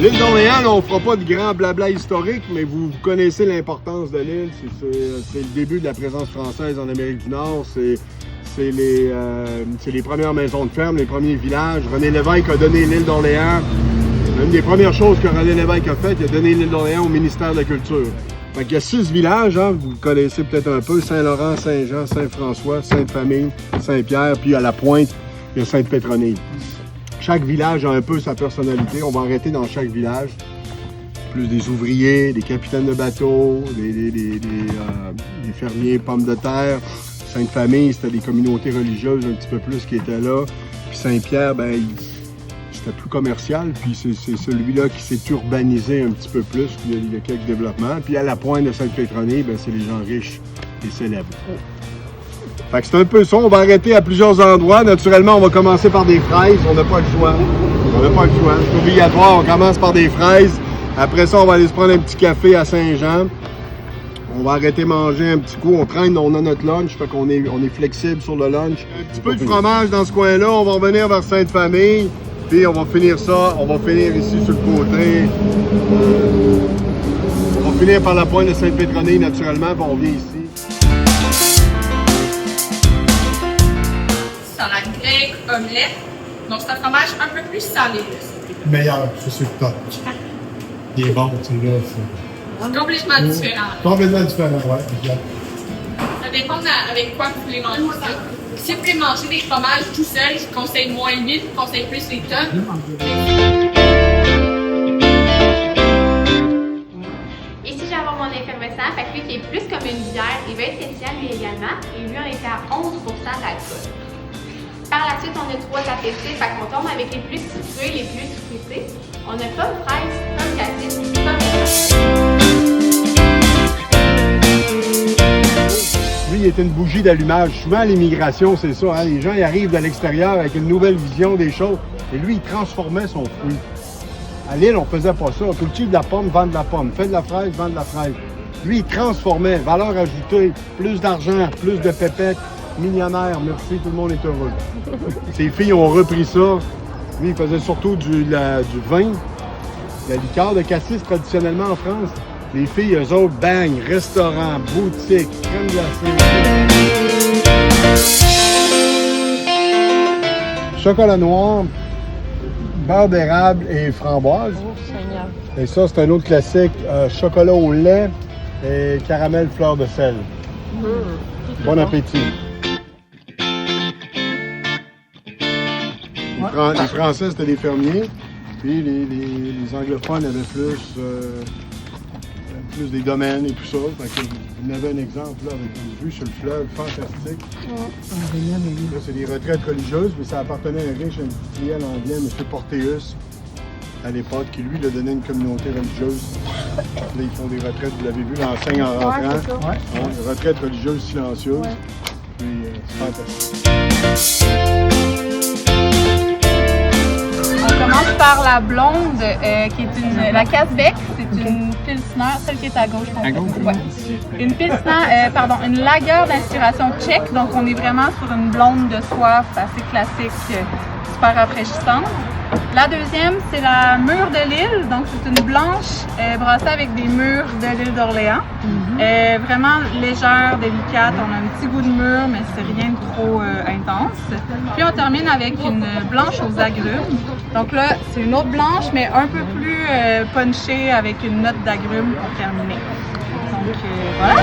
L'île d'Orléans, là, on ne fera pas de grand blabla historique, mais vous connaissez l'importance de l'île. C'est le début de la présence française en Amérique du Nord. C'est les premières maisons de ferme, les premiers villages. René Lévesque a donné l'île d'Orléans. Une des premières choses que René Lévesque a faites, il a donné l'île d'Orléans au ministère de la Culture. Fait qu'il y a 6 villages, hein, vous connaissez peut-être un peu, Saint-Laurent, Saint-Jean, Saint-François, Sainte-Famille, Saint-Pierre, puis à la pointe, il y a Sainte-Pétronille. Chaque village a un peu sa personnalité. On va arrêter dans chaque village. Plus des ouvriers, des capitaines de bateaux, des fermiers, pommes de terre. Sainte-Famille, c'était des communautés religieuses un petit peu plus qui étaient là. Puis Saint-Pierre, ben, c'était plus commercial. Puis c'est celui-là qui s'est urbanisé un petit peu plus. Il y a quelques développements. Puis à la pointe de Sainte-Pétronille, ben, c'est les gens riches et célèbres. Fait que c'est un peu ça, on va arrêter à plusieurs endroits. Naturellement, on va commencer par des fraises, on n'a pas le choix. On n'a pas le choix, c'est obligatoire, on commence par des fraises. Après ça, on va aller se prendre un petit café à Saint-Jean. On va arrêter manger un petit coup, on traîne, on a notre lunch, fait qu'on est flexible sur le lunch. Un petit peu de fromage dans ce coin-là, on va revenir vers Sainte-Famille. Puis on va finir ça, on va finir ici sur le côté. On va finir par la pointe de Sainte-Pétronille naturellement, puis on vient ici. Salade grecque, omelette. Donc c'est un fromage un peu plus salé. Meilleur, c'est le top. Il est bon, tu sais, là. C'est complètement différent. Complètement différent, ouais, exact. Ça dépend avec quoi vous voulez manger ça. Si vous voulez manger des fromages tout seul, je conseille moins l'huile, je conseille plus les tonnes. Ici, j'ai avoir mon effervescent, fait que lui qui est plus comme une bière, il va être pétillant lui également, et lui on était à 11% d'alcool. Par la suite, on a 3 apéritifs, fait qu'on tombe avec les plus sucrés, les plus fruités. On a pomme fraise, pomme cassis, pomme fraise. Lui, il était une bougie d'allumage. Souvent, à l'immigration, c'est ça. Hein? Les gens ils arrivent de l'extérieur avec une nouvelle vision des choses. Et lui, il transformait son fruit. À l'île, on faisait pas ça. Cultive de la pomme, vend de la pomme. Fait de la fraise, vend de la fraise. Lui, il transformait. Valeur ajoutée, plus d'argent, plus de pépettes. Millionnaire, merci, tout le monde est heureux. Ses filles ont repris ça. Lui, il faisait surtout du vin, la liqueur de cassis traditionnellement en France. Les filles, eux autres, bang, restaurant, boutique, crème glacée. Chocolat noir, beurre d'érable et framboise. Oh, et ça, c'est un autre classique, chocolat au lait et caramel fleur de sel. Bon appétit. Les Français, c'était des fermiers, puis les anglophones avaient plus des domaines et tout ça. Fait que vous avez un exemple là, avec une vue sur le fleuve fantastique. Là, c'est des retraites religieuses, mais ça appartenait à un riche industriel anglais, M. Porteus, à l'époque, qui lui, a donné une communauté religieuse. Là, ils font des retraites, vous l'avez vu, l'enseigne en rentrant. Une retraite religieuse silencieuse. Puis, c'est fantastique. On commence par la blonde, qui est la Casbec. C'est une pilsner, celle qui est à gauche. À gauche? Ouais. Une pilsner, une lager d'inspiration tchèque. Donc, on est vraiment sur une blonde de soif assez classique, super rafraîchissante. La deuxième, c'est la mûre de l'île. Donc, c'est une blanche brassée avec des mûres de l'île d'Orléans. Vraiment légère, délicate. On a un petit goût de mûre, mais c'est rien de trop intense. Puis, on termine avec une blanche aux agrumes. Donc là, c'est une autre blanche, mais un peu plus punchée avec une note d'agrumes pour terminer. Donc, voilà.